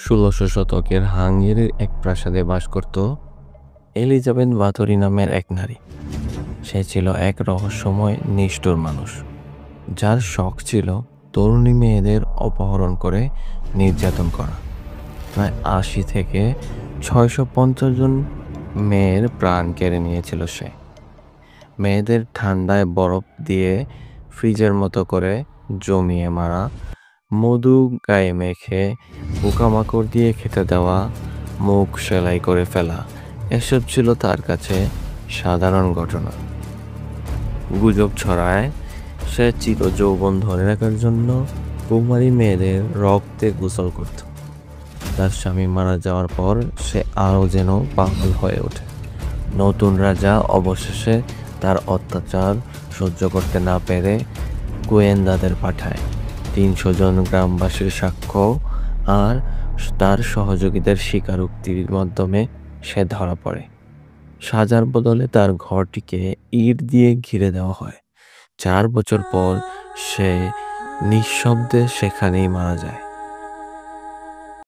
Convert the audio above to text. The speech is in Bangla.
১৬০০ শতকের হাঙ্গেরির এক প্রাসাদে বাস করত এলিজাবেথ বাথরি নামের এক নারী। সে ছিল এক রহস্যময় নিষ্ঠুর মানুষ, যার শখ ছিল তরুণী মেয়েদের অপহরণ করে নির্যাতন করা। প্রায় ৮০ থেকে ৬৫০ জন মেয়ের প্রাণ কেড়ে নিয়েছিল সে। মেয়েদের ঠান্ডায় বরফ দিয়ে ফ্রিজের মতো করে জমিয়ে মারা, মধু গায়ে মেখে পোকামাকড় দিয়ে খেতে দেওয়া, মুখ সেলাই করে ফেলা, এসব ছিল তার কাছে সাধারণ ঘটনা। গুজব ছড়ায় সে চির যৌবন ধরে রাখার জন্য কুমারী মেয়েদের রক্তে গোসল করত। তার স্বামী মারা যাওয়ার পর সে আরও যেন পাগল হয়ে ওঠে। নতুন রাজা অবশেষে তার অত্যাচার সহ্য করতে না পেরে গোয়েন্দাদের পাঠায়। ৩০০ জন গ্রামবাসীর সাক্ষ্য আর তার সহযোগীদের স্বীকারোক্তির মাধ্যমে সে ধরা পড়ে। সাজার বদলে তার ঘরটিকে ইট দিয়ে ঘিরে দেওয়া হয়। ৪ বছর পর সে নিঃশব্দে সেখানেই মারা যায়।